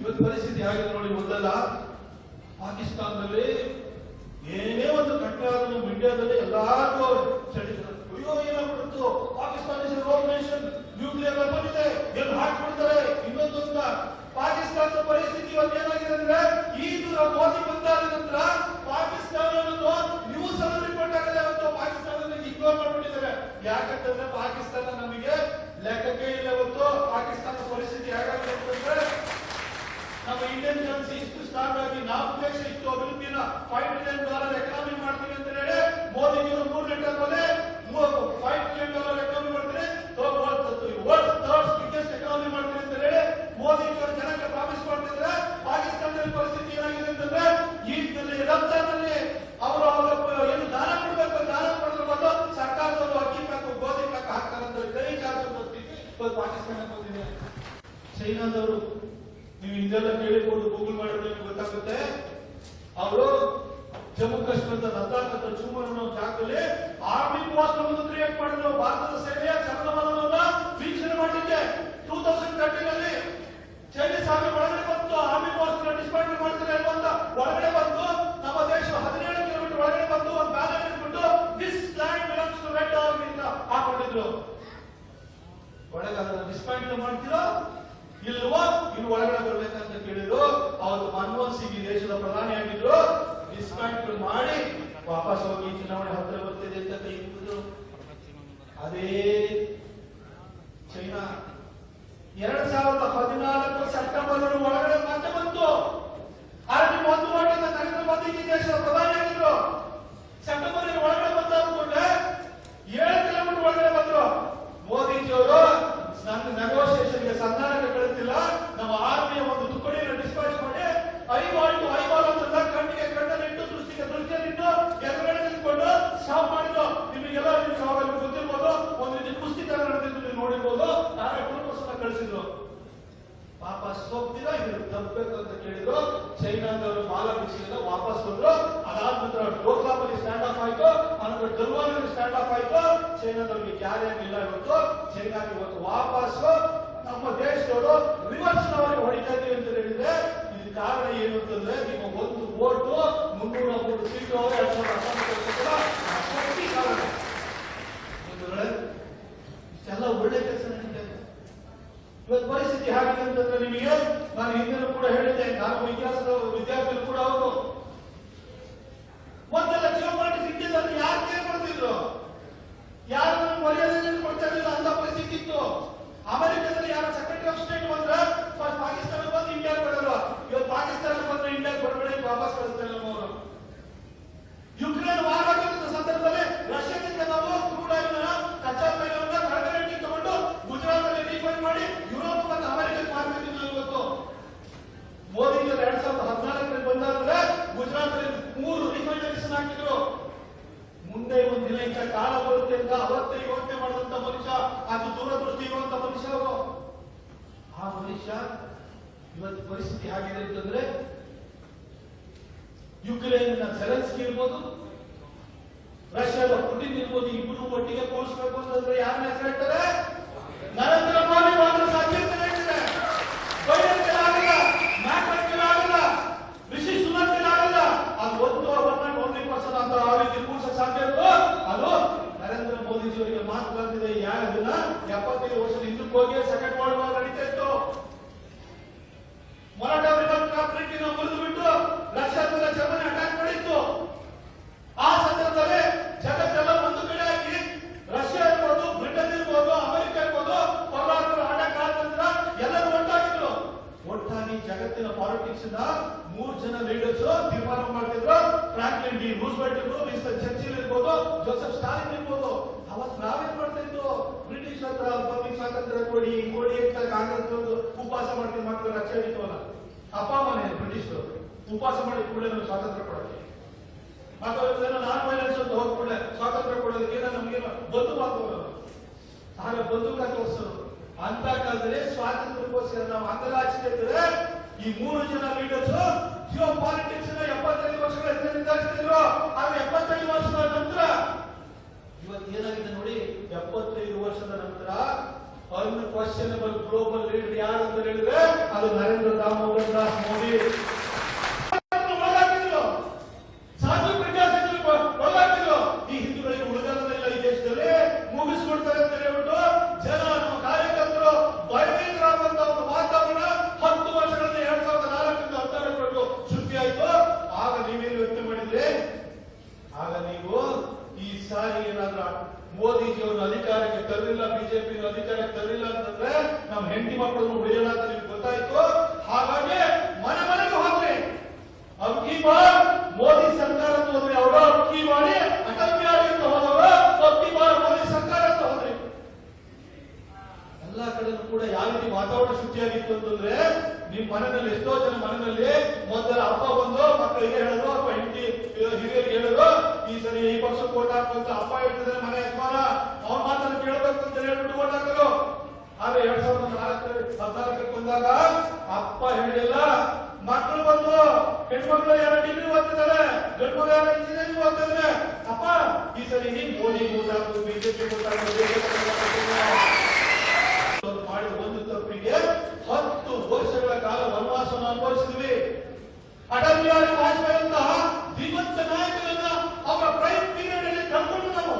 A: ಇವತ್ತು ಪರಿಸ್ಥಿತಿ ಆಗಿದೆ ನೋಡಿ. ಮೊದಲ ಪಾಕಿಸ್ತಾನದಲ್ಲಿ ಏನೇ ಒಂದು ಘಟನೆ ಆದರೂ ಇಂಡಿಯಾದಲ್ಲಿ ಎಲ್ಲಾರ್ಗೂ ಅಯ್ಯೋ ಏನಾಗ್ಬಿಡುತ್ತು, ಪಾಕಿಸ್ತಾನ ನೇಷನ್, ನ್ಯೂಕ್ಲಿಯರ್ ವೆಪನ್ ಇದೆ, ಎಲ್ಲಿ ಹಾಕ್ಬಿಡ್ತಾರೆ ಇನ್ನೊಂದು ಅಂತ. ಪಾಕಿಸ್ತಾನದ ಪರಿಸ್ಥಿತಿ ಇವತ್ತು ಏನಾಗಿದೆ ಅಂದ್ರೆ ಈ ಮೋದಿ ಬಂದಾದ ನಂತರ ಪಾಕಿಸ್ತಾನ ನ್ಯೂಸ್ ಅನ್ನು ರಿಪೋರ್ಟ್ ಆಗಿದೆ. ಪಾಕಿಸ್ತಾನದಲ್ಲಿ ಇಗ್ನೋರ್ ಮಾಡ್ಬಿಟ್ಟಿದ್ದಾರೆ. ಯಾಕಂತಂದ್ರೆ ಪಾಕಿಸ್ತಾನ ನಮಗೆ ಲೆಕ್ಕಕ್ಕೆ ಇಲ್ಲ. ಇವತ್ತು ಪಾಕಿಸ್ತಾನದ ಪರಿಸ್ಥಿತಿ ಹೇಗಾಗಿದೆ ಅಂತಂದ್ರೆ ನಮ್ಮ ಇಂಡಿಯನ್ ಕರೆನ್ಸಿ ಇಷ್ಟು ಸ್ಟ್ರಾಂಗ್ ಆಗಿ ನಾವು ದೇಶ ಇಷ್ಟು ಅಭಿವೃದ್ಧಿನ $5 ಟ್ರಿಲಿಯನ್ ಎಕಾನಮಿ ಮಾಡ್ತೀವಿ ಅಂತ ಹೇಳಿ ಮೋದಿಜಿಯವರು 3 ಗಂಟೆಗಳಲ್ಲಿ $5 ಟ್ರಿಲಿಯನ್ ಎಕಾನಮಿ ಮಾಡ್ತಾರೆ, ವರ್ಲ್ಡ್ ಥರ್ಡ್ ಬಿಗ್ಗೆಸ್ಟ್ ಎಕಾನಮಿ ಮಾಡ್ತೀವಿ ಅಂತ ಹೇಳಿ ಮೋದಿಜಿಯವರು ಜನಕ್ಕೆ ಪ್ರಾಮಿಸ್ ಮಾಡ್ತಿದ್ರೆ ಪಾಕಿಸ್ತಾನದಲ್ಲಿ ಪರಿಸ್ಥಿತಿ ಚೈನಾದವರು, ನೀವು ಇದೆಲ್ಲ ಕೇಳಿಕೊಂಡು ಗೂಗಲ್ ಮಾಡಿದ್ರೆ ನಿಮ್ಗೆ ಗೊತ್ತಾಗುತ್ತೆ. ಅವರು ಜಮ್ಮು ಕಾಶ್ಮೀರದ ಲದ್ದಾಖ್ ಅಂತ ಚೂಮನ ಜಾಗದಲ್ಲಿ ಆರ್ಮಿ ವಾಸ್ತವವನ್ನು ಕ್ರಿಯೇಟ್ ಮಾಡಿದ್ರು. ಭಾರತದ ಸೇನೆಯ ಚಲನವಲನವನ್ನ ವೀಕ್ಷಣೆ ಮಾಡಲಿಕ್ಕೆ 2013 ಚೈನೀಸ್ ಆರ್ಮಿ ಒಳಗಡೆ ಬಂತು. ಆರ್ಮಿ ವಾಸ್ತವ ಡಿಸ್ಮ್ಯಾಂಟಲ್ ಮಾಡ್ತಾರೆ ಅಂತ ಒಳಗಡೆ ಬಂದು ನಮ್ಮ ದೇಶ 17 ಕಿಲೋಮೀಟರ್ ಒಳಗಡೆ ಬಂದು ಒಂದು ಬ್ಯಾನರ್ ಇಟ್ಬಿಟ್ಟು this land belongs to red army ಅಂತ ಹಾಕೊಂಡಿದ್ರು. ಒಳಗೆ ಅದನ್ನ ಡಿಸ್ಮ್ಯಾಂಟಲ್ ಮಾಡ್ತೀರಾ ಇಲ್ವಾ, ಇನ್ನು ಒಳಗಡೆ ಬರ್ಬೇಕಂತ ಕೇಳಿದ್ರು. ಅವತ್ತು ಮನಮೋಹನ್ ಸಿಂಗ್ ಈ ದೇಶದ ಪ್ರಧಾನಿ ಆಗಿದ್ರು. ಡಿಸ್ಮ್ಯಾಂಟಲ್ ಮಾಡಿ ವಾಪಸ್ ಹೋಗಿ ಚುನಾವಣೆ ಹತ್ರ ಬರ್ತಿದೆ ಅಂತ ಕೈ ಮುಗಿದ್ರು. ಅದೇ ಚೈನಾ 2014 ಸೆಪ್ಟೆಂಬರ್ ಒಳಗಡೆ ಮತ್ತೆ ಬಂತು. ಆರ್ಮಿ ಒಂದು ಮಾಡಿದ ನರೇಂದ್ರ ಮೋದಿ ದೇಶದ ಪ್ರಧಾನಿ ಆಗಿದ್ರು. ಸೆಪ್ಟೆಂಬರ್ ಒಳಗಡೆ ಬಂದ ಕೂಡಲೇ 7 ಕಿಲೋಮೀಟರ್ ಒಳಗಡೆ ಬಂದ್ರು. ಮೋದಿಜಿಯವರು ನನ್ನ ನೆಗೋಸಿಯೇಷನ್ಗೆ ಸಂಧಾನಕ್ಕೆ ಕಳಿಸಿಲ್ಲ, ನಮ್ಮ ಆರ್ಮಿಯ ಒಂದು ತುಕಡಿಯನ್ನು ಡಿಸ್ಪ್ಯಾಚ್ ಮಾಡಿ ಐಬಾಲ್ ಅಂತ ಕಣ್ಣಿಗೆ ಕಣ್ಣಲ್ಲಿಟ್ಟು ದೃಷ್ಟಿಗೆ ದೃಷ್ಟಿಯಲ್ಲಿಟ್ಟು ಎದುರುಗಡೆ ನಿಂತ್ಕೊಂಡು ಸ್ಟಾಪ್ ಮಾಡಿದ್ರು. ನಿಮಗೆಲ್ಲ ಗೊತ್ತಿರ್ಬೋದು, ಒಂದು ರೀತಿ ಕುಸ್ತಿ ತರ ನಡೆದಿದ್ದು ನೀವು ನೋಡಿರ್ಬೋದು. ನಾವೇ ಕುಟುಂಬಸ್ಥನ ಕಳಿಸಿದ್ರು. ವಾಪಸ್ ಹೋಗ್ತೀರಾ, ಇದು ತಪ್ಪಬೇಕು ಅಂತ ಕೇಳಿದ್ರು. ಚೈನಾದವರು ಮಾಲ ಬಿಡಿಸಿಲ್ಲ, ವಾಪಸ್ ಬಂದ್ರು. ಅದಾದ ನಂತರ ಡೋಕ್ಲಾಮಲ್ಲಿ ಸ್ಟ್ಯಾಂಡ್ ಆಫ್ ಆಯ್ತು, ಆನಂತರ ಗಲ್ವಾನಲ್ಲಿ ಸ್ಟ್ಯಾಂಡ್ ಆಫ್ ಆಯ್ತು. ಚೈನಾದವ್ರಿಗೆ ಕ್ಯಾರಿಯರ್ ಇಲ್ಲ. ಇವತ್ತು ಚೈನಾಗೆ ಇವತ್ತು ವಾಪಸ್ ನಮ್ಮ ದೇಶದವರು ರಿವರ್ಸ್ ಅವರಿಗೆ ಹೊಡಿತಾ ಇದೀವಿ ಅಂತ ಹೇಳಿದ್ರೆ ಇದಕ್ಕೆ ಕಾರಣ ಏನು ಅಂತಂದ್ರೆ ನಿಮ್ಮ ಒಂದು ಓಟು 303 ಸೀಟು 2019 ಕಾರಣ. ಇಷ್ಟೆಲ್ಲ ಒಳ್ಳೆ ಕೆಲಸ ನಡೀತಾ ಇದೆ. ಇವತ್ತು ಪರಿಸ್ಥಿತಿ ಹೇಗಿದೆ ಅಂತಂದ್ರೆ ನಿಮಗೆ ನಾನು ಹಿಂದಿನ ಕೂಡ ಹೇಳಿದ್ದೆ, ನಾನು ಇತಿಹಾಸದ ವಿದ್ಯಾರ್ಥಿಗಳು ಕೂಡ ಅವರು ಒಂದೆಲ್ಲ ಜಿಯೋಪಾಲಿಟಿಕ್ಸ್ ಇಂಡಿಯಾದಲ್ಲಿ ಯಾರು ಕೇರ್ ಮಾಡ್ತಿದ್ರು, ಯಾರು ಮರ್ಯಾದೆ ಕೊಡ್ತಾ ಇರಲಿಲ್ಲ ಅಂತ ಪರಿಸ್ಥಿತಿ ಇತ್ತು. ಅಮೆರಿಕದಲ್ಲಿ ಯಾರು ಸೆಕ್ರೆಟರಿ ಆಫ್ ಸ್ಟೇಟ್ ಬಂದ್ರೆ ಪಾಕಿಸ್ತಾನ ಬಂದು ಇಂಡಿಯಾ ಬರಲ್ವ, ಇವತ್ತು ಪಾಕಿಸ್ತಾನ ಬಂದ್ರೆ ಇಂಡಿಯಾ ಬರಬೇಡಿ ವಾಪಸ್ ಕಳಿಸ್ತಾ ಇಲ್ಲ ಅವರು. ಯುಕ್ರೇನ್ ವಾರ ಆಗಿದ್ದ ಸಂದರ್ಭದಲ್ಲಿ ರಷ್ಯಾದಿಂದ ನಾವು ಕ್ರೂಡ್ ಆಯಿಲ್ ಕಚ್ಚಾ ತೈಲವನ್ನ ಕಳಗಡೆ ತಗೊಂಡು ಗುಜರಾತ್ ಅಲ್ಲಿ ರೀಫೈನ್ ಮಾಡಿ ಯುರೋಪ್ ಮತ್ತು ಅಮೆರಿಕಕ್ಕೆ ಮಾರ್ತಿದ್ವಿ. ಇವತ್ತು ಮೋದಿ 2014 ಬಂದಾದ್ರೆ ಗುಜರಾತ್ ಅಲ್ಲಿ 3 ರಿಫೈನರೀಸ್ ಹಾಕಿದ್ರು. ಮುಂದೆ ಒಂದು ದಿನ ಇಂಥ ಕಾಲ ಬರುತ್ತೆ ಅಂತ ಅವತ್ತೇ ಯೋಚನೆ ಮಾಡಿದಂತ ಮನುಷ್ಯ, ಅದು ದೂರದೃಷ್ಟಿ ಇರುವಂತ ಮನುಷ್ಯ ಅವರು. ಆ ಮನುಷ್ಯ ಇವತ್ತು ಪರಿಸ್ಥಿತಿ ಆಗಿದೆ ಅಂತಂದ್ರೆ ಯುಕ್ರೇನ್ ಜೆಲೆನ್ಸ್ಕಿ ಇರ್ಬೋದು, ರಷ್ಯಾದ ಪುಟಿನ್ ಇರ್ಬೋದು, ಇಬ್ಬರು ಒಟ್ಟಿಗೆ ಕೂರಿಸಬೇಕು ಅಂತಂದ್ರೆ ಯಾರನ್ನ ಹೆಸರು ಹೇಳ್ತಾರೆ? ನರೇಂದ್ರ ಮೋದಿ ಮಾತ್ರ ಸಾಧ್ಯ ಅಂತ ಹೇಳ್ತಾರೆ. ಬೈಡನ್ ಆಗಲ್ಲ, ಮ್ಯಾಕ್ರನ್ ಆಗಲ್ಲ, ರಿಷಿ ಸುನಕ್ ಆಗಲ್ಲ. ಅದು ಒಂದು 1% ಅಂತ ಆ ರೀತಿ ಕೂರಿಸಕ್ಕೆ ಸಾಧ್ಯ ಇತ್ತು. ಅದು ನರೇಂದ್ರ ಮೋದಿಜಿಯವರಿಗೆ ಮಾತ್ರ ಬಂದಿದೆ. ಯಾರನ್ನ 75 ವರ್ಷದ ಹಿಂದಕ್ಕೆ ಹೋಗಿ ಸೆಕೆಂಡ್ ವರ್ಲ್ಡ್ ವಾರ್ ನಡೀತಾ ಇತ್ತು. ಟ್ರೀಟಿನ ಮುರಿದು ಬಿಟ್ಟು ರಷ್ಯಾದ ಜರ್ಮನಿ ಅಟ್ಯಾಕ್ ಮಾಡಿತ್ತು. ಆ ಸಂದರ್ಭದಲ್ಲಿ ಜಗತ್ತೆಲ್ಲ ಒಂದು ಕಡೆ ಆಗಿ ರಷ್ಯಾ ಇರ್ಬೋದು, ಬ್ರಿಟನ್ ಇರ್ಬೋದು, ಅಮೆರಿಕ ಇರ್ಬೋದು, ಪರಮಾತ್ಮರ ಅಟ್ಯಾಕ್ ಆದ ನಂತರ ಎಲ್ಲರೂ ಒಟ್ಟಾಗಿದ್ರು. ಒಟ್ಟಾಗಿ ಜಗತ್ತಿನ ಪಾಲಿಟಿಕ್ಸ್ ನ 3 ಜನ ಲೀಡರ್ಸ್ ತೀರ್ಮಾನ ಮಾಡ್ತಿದ್ರು. ಫ್ರಾಂಕ್ಲಿನ್ ಡಿ ರೂಸ್ವೆಲ್ಟ್ ಇರ್ಬೋದು, ವಿನ್ಸ್ಟನ್ ಚರ್ಚಿಲ್ ಇರ್ಬೋದು, ಜೋಸೆಫ್ ಸ್ಟಾಲಿನ್ ಇರ್ಬೋದು. ಅವತ್ತು ನಾವೇನ್ ಮಾಡ್ತಾ ಇದ್ದು, ಬ್ರಿಟಿಷ್ ಹತ್ರ ನಮಗೆ ಸ್ವಾತಂತ್ರ್ಯ ಕೊಡಿ ಅಂತ ಕಾಂಗ್ರೆಸ್ ಉಪವಾಸ ಮಾಡ್ತೀವಿ. ಮಕ್ಕಳು ರಕ್ಷೆ ಹಿಡಿತವಲ್ಲ, ಅಪ್ಪ ಅಮ್ಮನೇ ಬ್ರಿಟಿಷ್ ಉಪವಾಸ ಮಾಡಿ ಕೂಡಲೇ ನಮ್ಗೆ ಸ್ವಾತಂತ್ರ್ಯ ಕೊಡೋಕೆ, ಮಕ್ಕಳು ನಾನ್ ವೈಲೆನ್ಸ್ ಅಂತ ಹೋಗ್ಬಿಡೆ ಸ್ವಾತಂತ್ರ್ಯ ಕೊಡೋದಕ್ಕೆ ನಮ್ಗೇನು ಬಂಧುಕಾಕ ಆಗ ಬಂಧುಕಾಕ ತೋರಿಸೋದು. ಅಂತ ಕಾಲದಲ್ಲಿ ಸ್ವಾತಂತ್ರ್ಯಕ್ಕೋಸ್ಕರ ನಾವು ಅಂಗಲಾಚಿದ್ರೆ ಈ 3 ಜನ ಲೀಡರ್ಸ್ ಜಿಯೋ ಪಾಲಿಟಿಕ್ಸ್ 75 ವರ್ಷಗಳ ಹಿಂದೆ ನಿರ್ಧರಿಸಿದ್ರು. ಆದ್ರೆ 75 ವರ್ಷದ ನಂತರ ಇವತ್ತು ಏನಾಗಿದೆ ನೋಡಿ. 75 ವರ್ಷದ ನಂತರ ಅನ್ಕ್ವಶ್ಚನಬಲ್ ಗ್ಲೋಬಲ್ ಲೀಡರ್ ಯಾರು ಅಂತ ಹೇಳಿದ್ರೆ ಅದು ನರೇಂದ್ರ ದಾಮೋದರ್ ದಾಸ್ ಮೋದಿ. ಸಾಧು ಪ್ರಜಾಸತ್ತಾರೆ ಒಳಗಾಕಿದ್ರು. ಈ ಹಿಂದೂಗಳಿಗೆ ಉಳಿದಲ್ಲ ಈ ದೇಶದಲ್ಲಿ ಮುಗಿಸ್ಬಿಡ್ತಾರೆ ಅಂತ ಹೇಳ್ಬಿಟ್ಟು ಜನ ನಮ್ಮ ಕಾರ್ಯಕರ್ತರು ಭಯಭೀತರಾಗುವಂತ ಒಂದು ವಾತಾವರಣ 10 ವರ್ಷಗಳಲ್ಲಿ 2004ರಿಂದ 2016 ಸೃಷ್ಟಿ ಆಯ್ತು. ಆಗ ನೀವೇನು ಯೋಚನೆ ಮಾಡಿದ್ರೆ, ಆಗ ನೀವು ಈ ಸಾರಿ ಏನಾದ್ರೂ ಮೋದಿಜಿಯವರು ಅಧಿಕಾರಕ್ಕೆ ತರಲಿಲ್ಲ, ಬಿಜೆಪಿ ಅಧಿಕಾರಕ್ಕೆ ತರಲಿಲ್ಲ ಅಂತಂದ್ರೆ ನಮ್ಮ ಹೆಂಡತಿ ಮಕ್ಕಳನ್ನು ಉಳಿಯಲ್ಲ ಅಂತ ನಿಮ್ಗೆ ಗೊತ್ತಾಯ್ತು. ಹಾಗಾಗಿ ಮನೆ ಮನೆಗೆ ಹೋಗ್ರಿ. ಅಕ್ಕಿ ಬಾರ್ ಮೋದಿ ಸರ್ಕಾರ ಅಂತ ಹೋದ್ರಿ, ಅವರ ಅಕ್ಕಿ ಮಾಡಿ ಅಟಲ್ ಬಿಹಾರಿ ಅಂತ ಹೋದವರು ಅಕ್ಕಿ ಬಾರ್ ಮೋದಿ ಸರ್ಕಾರ ಅಂತ ಹೋದ್ರಿ. ಎಲ್ಲಾ ಕಡೆನೂ ಕೂಡ ಯಾವ ರೀತಿ ವಾತಾವರಣ ಸೃಷ್ಟಿಯಾಗಿತ್ತು ಅಂತಂದ್ರೆ ನಿಮ್ ಮನೆಯಲ್ಲಿ ಎಷ್ಟೋ ಜನ ಮನೆಯಲ್ಲಿ ಮೊದಲ ಹಬ್ಬ ಬಂದು ಮಕ್ಕಳಿಗೆ ಹೇಳೋದು ಅಥವಾ ಹೆಂಡತಿ ಹಿರಿಯರಿಗೆ ಹೇಳೋದು, ಈ ಸರಿ ಈ ಪಕ್ಷಕ್ಕೆ ಓಟ್ ಹಾಕುವಂತ ಹಬ್ಬ ಹೇಳ್ತಿದ್ರೆ ಮನೆ ಯಜಮಾನ ಅವ್ರ ಮಾತನ್ನು ಕೇಳಬೇಕು ಅಂತ ಹೇಳ್ಬಿಟ್ಟು ಓಟ್ ಹಾಕೋದು. ಆದ್ರೆ 2014 ಬಂದಾಗ ಅಪ್ಪ ಹೇಳಿಲ್ಲ, ಮಕ್ಕಳು ಬಂದು ಹೆಣ್ಮಕ್ಳು ಯಾರು ಡಿಗ್ರಿ ಓದ್ತಿದ್ದಾರೆ, ಗಂಡು ಮಗ ಯಾರು ಇಂಜಿನಿಯರಿಂಗ್ ಓದ್ತಿದ್ದಾರೆ. ಅಪ್ಪ ಈ ಸರಿ ಮೋದಿ ಓದಾಕು ಬಿಜೆಪಿ ಮಾಡಿದ ಒಂದು ತಪ್ಪಿಗೆ 10 ವರ್ಷಗಳ ಕಾಲ ವನವಾಸವನ್ನು ಅನುಭವಿಸಿದ್ವಿ. ಅಟಲ್ ಬಿಹಾರಿ ವಾಜಪೇಯಿ ಅಂತಹ ಧೀಮಂತ ನಾಯಕರನ್ನ ಅವರ ಪ್ರೈಮ್ ಪೀರಿಯಡ್ ಅಲ್ಲಿ ಕಳ್ಕೊಂಡು ನಾವು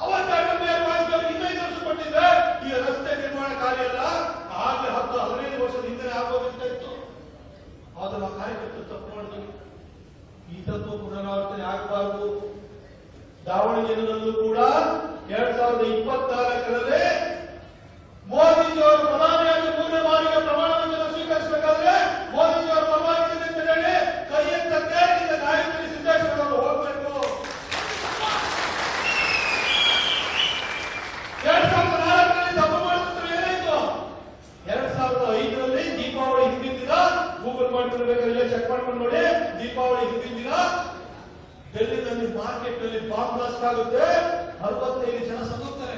A: ಅವತ್ತ ಅಟಲ್ ಬಿಹಾರಿ ವಾಜಪೇಯಿ 25 ವರ್ಷ ಕೊಟ್ಟಿದ್ರೆ ಈ ರಸ್ತೆ ನಿರ್ಮಾಣ ಕಾರ್ಯ ಎಲ್ಲ ಆಗ್ಲೇ 10-15 ವರ್ಷದ ಹಿಂದೆ ಆಗೋದಿತ್ತು. ಆದ್ರೆ ನಾವು ಕಾರ್ಯಕರ್ತರು ತಪ್ಪು ಮಾಡಿದ್ವಿ. ಈ ತಪ್ಪು ಪುನರಾವರ್ತನೆ ಆಗಬಾರದು. ದಾವಣಗೆರೆಯಲ್ಲೂ ಕೂಡ 2024ರಲ್ಲಿ ಮೋದಿಜಿಯವರು ಪ್ರಧಾನಿಯಾಗಿ 3ನೇ ಬಾರಿಗೆ ಪ್ರಮಾಣ ವಚನ ಸ್ವೀಕರಿಸಬೇಕಾದ್ರೆ ಮೋದಿಜಿಯವರ ಪರವಾಗಿ ಅಂತ ಹೇಳಿ ಕೈ ಎತ್ತಕ್ಕೆ ಈಗ ಗಾಯತ್ರಿ ಸಿದ್ದೇಶ್ವರ ಅವರು ಹೋಗ್ಬೇಕು. 2004ರಲ್ಲಿ ತಪ್ಪು ಮಾಡಿದ್ರೆ ಏನಾಯ್ತು? 2005ರಲ್ಲಿ ದೀಪಾವಳಿ ಹಿಂದಿನ ದಿನ ಗೂಗಲ್ ಮಾಡ್ತಿರ್ಬೇಕಾದ್ರೆ ಚೆಕ್ ಮಾಡ್ಕೊಂಡು ನೋಡಿ, ದೀಪಾವಳಿ ಹಿಂದಿನ ದಿನ ಡೆಲ್ಲಿನಲ್ಲಿ ಮಾರ್ಕೆಟ್ ನಲ್ಲಿ ಬಾಂಬ್ ಬ್ಲಾಸ್ಟ್ ಆಗುತ್ತೆ, 65 ಜನ ಸತ್ತೋಗ್ತಾರೆ.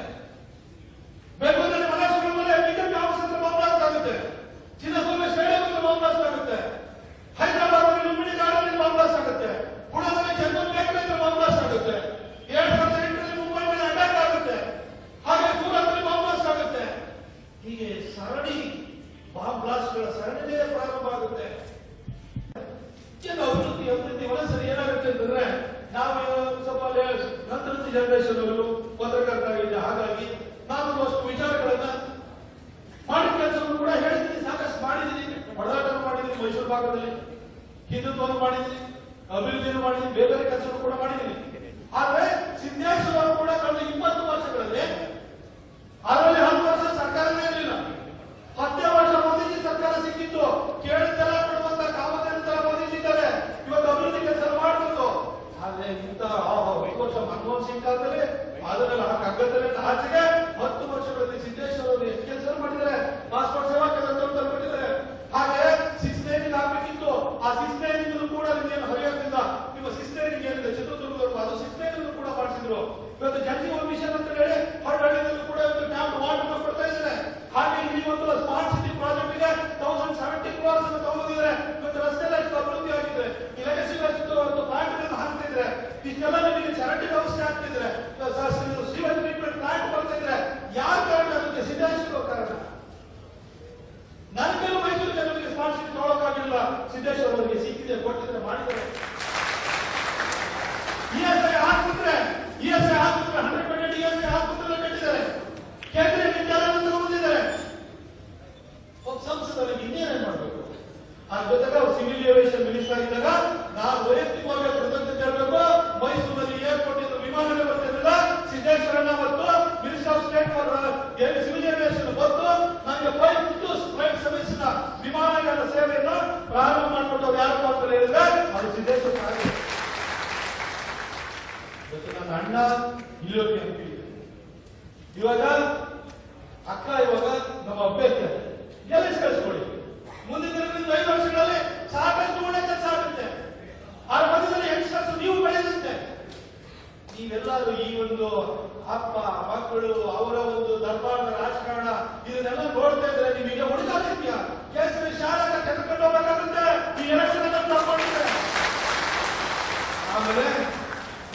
A: ಬೆಂಗಳೂರಲ್ಲಿ ಮನಸ್ಸುಗಳ ಮೇಲೆ ಬಿಜೆಪಿ ಆಫೀಸ್ ಹತ್ರ ಬಾಂಬ್ ಬ್ಲಾಸ್ಟ್ ಆಗುತ್ತೆ, ಚಿನ್ನಸ್ವಾಮಿ ಸ್ಟೇಡಿಯಂ ಹತ್ರ ಬಾಂಬ್ ಬ್ಲಾಸ್ಟ್ ಆಗುತ್ತೆ, Hyderabad Lumbini garden bomb blast ಆಗುತ್ತೆ, ಪುಣೆಯಲ್ಲಿ ಚಂದನ್ ಬೇಕರಿ ಹತ್ರ ಬಾಂಬ್ ಬ್ಲಾಸ್ಟ್ ಆಗುತ್ತೆ, 2008ರಲ್ಲಿ ಮುಂಬೈ ಮೇಲೆ ಅಟ್ಯಾಕ್ ಆಗುತ್ತೆ, ಹಾಗೆ ಸೂರತ್ ನಲ್ಲಿ ಬಾಂಬ್ ಬ್ಲಾಸ್ಟ್ ಆಗುತ್ತೆ. ಹೀಗೆ ಸರಣಿ ಬಾಂಬ್ ಬ್ಲಾಸ್ಟ್ ಗಳ ಸರಣಿಯೇ ಪ್ರಾರಂಭ ಆಗುತ್ತೆ. ಅಭಿವೃದ್ಧಿ ಒಂದ್ಸರಿ ಏನಾಗುತ್ತೆ ಅಂತಂದ್ರೆ ನಾವು ಸ್ವಲ್ಪ ನಂತರದ ಜನರೇಷನ್ ಅವರು ಪತ್ರಕರ್ತರಾಗಿದೆ, ಹಾಗಾಗಿ ನಾನು ಅಷ್ಟು ವಿಚಾರಗಳನ್ನ ಮಾಡಿದ ಕೆಲಸವನ್ನು ಕೂಡ ಹೇಳಿದ್ದೀನಿ, ಸಾಕಷ್ಟು ಮಾಡಿದ್ದೀನಿ, ಹೊಡೆದಾಟ ಮಾಡಿದ್ದೀನಿ, ಮೈಸೂರು ಭಾಗದಲ್ಲಿ ಹಿಂದುತ್ವವನ್ನು ಮಾಡಿದ್ದೀನಿ, ಅಭಿವೃದ್ಧಿಯನ್ನು ಮಾಡಿದ್ದೀನಿ, ಬೇರೆ ಬೇರೆ ಕೆಲಸವನ್ನು ಕೂಡ ಮಾಡಿದ್ದೀನಿ. ಆದ್ರೆ ಸಿದ್ದೇಶ್ವರ ಅವರು ಕೂಡ ಕಳೆದ 20 ವರ್ಷಗಳಲ್ಲಿ ಅದರಲ್ಲಿ 10 ವರ್ಷ ಸರ್ಕಾರನೇ ಇರಲಿಲ್ಲ, 10 ವರ್ಷ ಮೋದಿಜಿ ಸರ್ಕಾರ ಸಿಕ್ಕಿತ್ತು, ಕೇಳಿದ್ದೆಲ್ಲ ಕೊಡುವಂತ ಕಾಮಗಾರಿಗಳ ಮೋದಿಜಿ ಇದ್ದಾರೆ, ಇವತ್ತು ಅಭಿವೃದ್ಧಿ ಕೆಲಸ ಮಾಡಬಹುದು. ಆದ್ರೆ ಇಂತ 5 ವರ್ಷ ಮನಮೋಹನ್ ಸಿಂಗ್ ಕಾಲದಲ್ಲಿ ಅದನ್ನೆಲ್ಲ ಕಗ್ಗದಲ್ಲಿ ಆಚೆಗೆ 10 ವರ್ಷಗಳಲ್ಲಿ ಸಿದ್ದೇಶ್ವರ ಅವರು ಎಷ್ಟು ಕೆಲಸ ಮಾಡಿದ್ದಾರೆ, ಪಾಸ್ಪೋರ್ಟ್ ಸೇವಾ ಕೇಂದ್ರ ತಲುಪಿದ್ದಾರೆ. ಹಾಗೆ 6 ಲೈನ್ ಆಗ್ಬೇಕಿತ್ತು, ಆ 6 ಲೈನ್ ಕೂಡ ನಿಮ್ಗೇನು ಹರಿಯೋದ್ರಿಂದ ನಿಮ್ಮ 6 ಲೈನ್ ಏನಿದೆ ಚಿತ್ರದುರ್ಗದವರು ಅದು 6 ಲೈನ್ ಕೂಡ ಮಾಡಿಸಿದ್ರು. ಇವತ್ತು ಜಲಜೀವನ್ ಮಿಷನ್ ಅಂತ ಹೇಳಿ ಹಳ್ಳಿಯಲ್ಲೂ ಕೂಡ ಟ್ಯಾಪ್ ವಾಟರ್ ಕೊಡ್ತಾ ಇದ್ದಾರೆ. ಹಾಗೆ ಇಲ್ಲಿ ಒಂದು ಸ್ಮಾರ್ಟ್ ಸಿಟಿ ಪ್ರಾಜೆಕ್ಟ್ ಗೆ 1070 crores ಅನ್ನು ತಗೊಂಡಿದ್ದಾರೆ. ಇವತ್ತು ರಸ್ತೆ ಎಲ್ಲ ಇಷ್ಟು ಅಭಿವೃದ್ಧಿ ಆಗಿದೆ, ಈ ಲೆಗಸಿ ಒಂದು ಪ್ಲಾಂಟ್ ಗಳನ್ನು ಹಾಕ್ತಿದ್ರೆ, ಇಷ್ಟೆಲ್ಲ ನಿಮಗೆ ಚರಂಡಿ ವ್ಯವಸ್ಥೆ ಆಗ್ತಿದ್ರೆ, ಸೀವೇಜ್ ಟ್ರೀಟ್ಮೆಂಟ್ ಪ್ಲಾಂಟ್ ಬರ್ತಾ ಇದ್ರೆ ಯಾರ ಕಾರಣ? ಅದಕ್ಕೆ ಸಿದ್ದೇಶ್ವರ ಕಾರಣ. ನನಗೆಲ್ಲೂ ಮೈಸೂರು ಜನರಿಗೆ ಸ್ಮಾರ್ಟ್ ಸಿಟಿ ತಗೊಳ್ಳೋಕ್ಕಾಗಿಲ್ಲ, ಸಿದ್ದೇಶ್ವರ ಅವರಿಗೆ ಸಿಕ್ಕಿದೆ, ಕೊಟ್ಟಿದ್ರೆ ಮಾಡಿದ್ದಾರೆ. ಇಎಸ್ಐ ಆಸ್ಪತ್ರೆ 100 ಬೆಡ್ ಇಎಸ್ಐ ಆಸ್ಪತ್ರೆ ಕಟ್ಟಿದ್ದಾರೆ, ಕೇಂದ್ರೀಯ ವಿದ್ಯಾಲಯ ತಗೊಂಡಿದ್ದಾರೆ. ಒಬ್ಬ ಸಂಸದರಿಗೆ ಇನ್ನೇನೇ ಮಾಡಬೇಕು? ಆ ಜೊತೆಗೆ ಅವ್ರು ಸಿವಿಲ್ ಏವಿಯೇಷನ್ ಮಿನಿಸ್ಟರ್ ಇದ್ದಾಗ ನಾವು ವೈಯಕ್ತಿಕವಾಗಿ ಕೃತಜ್ಞತೆ ಹೇಳಬೇಕು. ಮೈಸೂರಲ್ಲಿ ಏರ್ಪೋರ್ಟ್ ಇದ್ದು ವಿಮಾನಗಳು ಬರ್ತಿರಲಿಲ್ಲ, ಸಿದ್ದೇಶ್ವರಣ್ಣ ಮತ್ತು minister of state for civil aviation ಬಂದು ನನಗೆ ಪ್ರೈವೇಟ್ ಸರ್ವಿಸ್ ನ ವಿಮಾನಗಳ ಸೇವೆಯನ್ನು ಪ್ರಾರಂಭ ಮಾಡಿಕೊಟ್ಟವ್ರು ಯಾರು ಅಂತ ಹೇಳಿದ್ರೆ ಅದು ಸಿದ್ದೇಶ್ವರ. ನನ್ನ ಅಣ್ಣ ಇಲ್ಲೋಗಿ ಎಂಪಿ, ಇವಾಗ ಅಕ್ಕ ಇವಾಗ ನಮ್ಮ ಅಭ್ಯರ್ಥಿ ಗೆಲ್ಲಿಸಿ ಕಳಿಸ್ಕೊಡಿ. ಮುಂದಿನ 5 ವರ್ಷಗಳಲ್ಲಿ ಸಾಕಷ್ಟು ಒಳ್ಳೆ ಕೆಲಸ ಆಗುತ್ತೆ. ಆ ಮಧ್ಯದಲ್ಲಿ ಯಂಗ್ಸ್ಟರ್ಸ್ ನೀವು ಬೆಳೆದಂತೆ ನೀವೆಲ್ಲರೂ ಈ ಒಂದು ಅಪ್ಪ ಮಕ್ಕಳು ಅವರ ಒಂದು ದರ್ಬಾರ್ನ ರಾಜಕಾರಣ ಇದನ್ನೆಲ್ಲ ನೋಡ್ತಾ ಇದ್ರೆ ನಿಮಗೆ ಹೊಡಿದಾಗಿದ್ಯಾ? ಕೇಸರಿ ಶಾಲೆಗೆ ತೆಗೆದುಕೊಂಡು ಹೋಗಬೇಕಾಗುತ್ತೆ ಈ ಎಲೆಕ್ಷನ್ ತಗೊಂಡಿದ್ರೆ. ಆಮೇಲೆ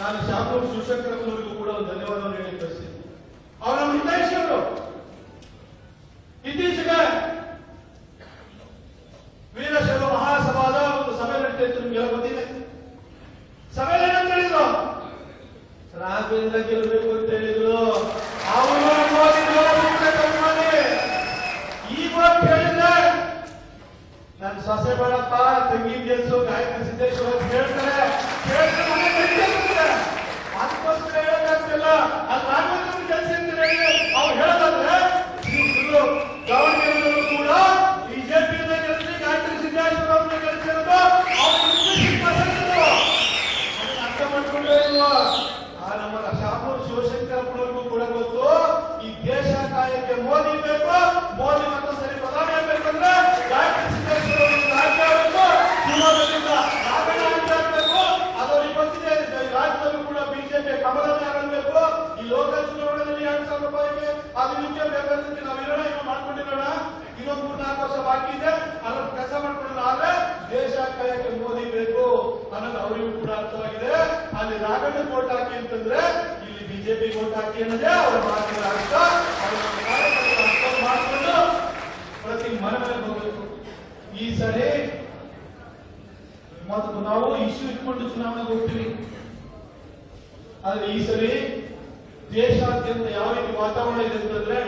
A: ನಾನು ಶಾಮೂರ್ ಶಿವಶಂಕರಪ್ಪನವರಿಗೂ ಕೂಡ ಒಂದು ಧನ್ಯವಾದವನ್ನು ಹೇಳಿ ಬಯಸ್ತೀನಿ. ಅವರ ನಿರ್ದೇಶಕರು ಇತ್ತೀಚೆಗೆ ವೀರಶೈವ ಮಹಾಸಭಾದ ಒಂದು ಸಭೆ ನಡೀತಾ ಇತ್ತು, ನಿಮ್ಗೆಲ್ಲ ಗೊತ್ತಿದೆ. ಸಭೆಯಲ್ಲಿ ಏನಂತ ಹೇಳಿದ್ರು? ರಾಘವೇಂದ್ರ ಗೆಲ್ಲಬೇಕು ಅಂತ ಹೇಳಿದ್ರು. ಅವರು ಈಗ ಹೇಳಿದ್ರೆ ನನ್ನ ಸೊಸೆ ಬೇಡಪ್ಪ ತಂಗಿ ಗೆಲ್ಸು ಗಾಯತ್ರಿ ಸಿದ್ದೇಶ್ವರ ಹೇಳ್ತಾರೆ, ಅದಕ್ಕೋಸ್ಕರ ಹೇಳಕ್ಕಾಗ್ತಿಲ್ಲ. ಅಲ್ಲಿ ರಾಘವೇಂದ್ರ ಕೆಲಸ ಅಂತ ಹೇಳಿ ಅವ್ರು ಹೇಳೋದಾದ್ರೆ ದಾವಣಗೆರೆಯಲ್ಲೂ ಕೂಡ ಬಿಜೆಪಿಯಿಂದ ಗೆಲ್ಲಿಸಿ ಗಾಯತ್ರಿ ಸಿದ್ದೇಶ್ವರ ಅವ್ರನ್ನ ಗೆಲ್ಲಿಸಿರೋದು ಅರ್ಥ ಮಾಡ್ಕೊಂಡೇ ಇಲ್ವಾ? ನಮ್ಮ ಶಾಮೂರ್ ಶಿವಶಂಕರಪ್ಪನವ್ರಿಗೂ ಕೂಡ ಗೊತ್ತು, ಈ ದೇಶ ಕಾಯಕ್ಕೆ ಮೋದಿ ಬೇಕು, ಮೋದಿ ಮತ್ತು ಸರಿ ಪ್ರಧಾನಿ ಆಗ್ಬೇಕಂದ್ರೆ ಗಾಯತ್ರಿ ಸಿದ್ದೇಶ್ವರ ರಾಜ್ಯ ಆಗಬೇಕು, ಶಿವಮೊಗ್ಗದಿಂದ ನಾಗಣ್ಣ ಆಗಬೇಕು. ಅದವ್ರಿಗೆ ಗೊತ್ತಿದೆ, ರಾಜ್ಯದಲ್ಲೂ ಕೂಡ ಬಿಜೆಪಿ ಕಮಲನೇ ಆಗಬೇಕು. ಈ ಲೋಕಲ್ ಚುನಾವಣೆಯಲ್ಲಿ 2,000 ರೂಪಾಯಿಗೆ ಅದು ಬಾಕಿ ಇದೆ, ಅದನ್ನ ಕೆಲಸ ಮಾಡ್ಕೊಳ್ಳೋದು. ಆದ್ರೆ ದೇಶ ಕಾಯಕ್ಕೆ ಮೋದಿ ಬೇಕು ಅನ್ನೋದು ಅವರಿಗೂ ಕೂಡ ಅರ್ಥವಾಗಿದೆ. ಅಲ್ಲಿ ರಾಘಣ್ಣ ವೋಟ್ ಹಾಕಿ ಅಂತಂದ್ರೆ ಇಲ್ಲಿ ಬಿಜೆಪಿ ವೋಟ್ ಹಾಕಿ ಅನ್ನೋದೇ ಅವರ ಮಾತಿನ ಅರ್ಥ. ಅರ್ಥ ಮಾಡಿಕೊಂಡು ಪ್ರತಿ ಮನೆ ಹೋಗಬೇಕು. ಈ ಸರಿ ಮತ್ತು ನಾವು ಇಶ್ಯೂ ಇಟ್ಕೊಂಡು ಚುನಾವಣೆಗೆ ಹೋಗ್ತೀವಿ. ಆದ್ರೆ ಈ ಸರಿ ದೇಶಾದ್ಯಂತ ಯಾವ ರೀತಿ ವಾತಾವರಣ ಇದೆ ಅಂತಂದ್ರೆ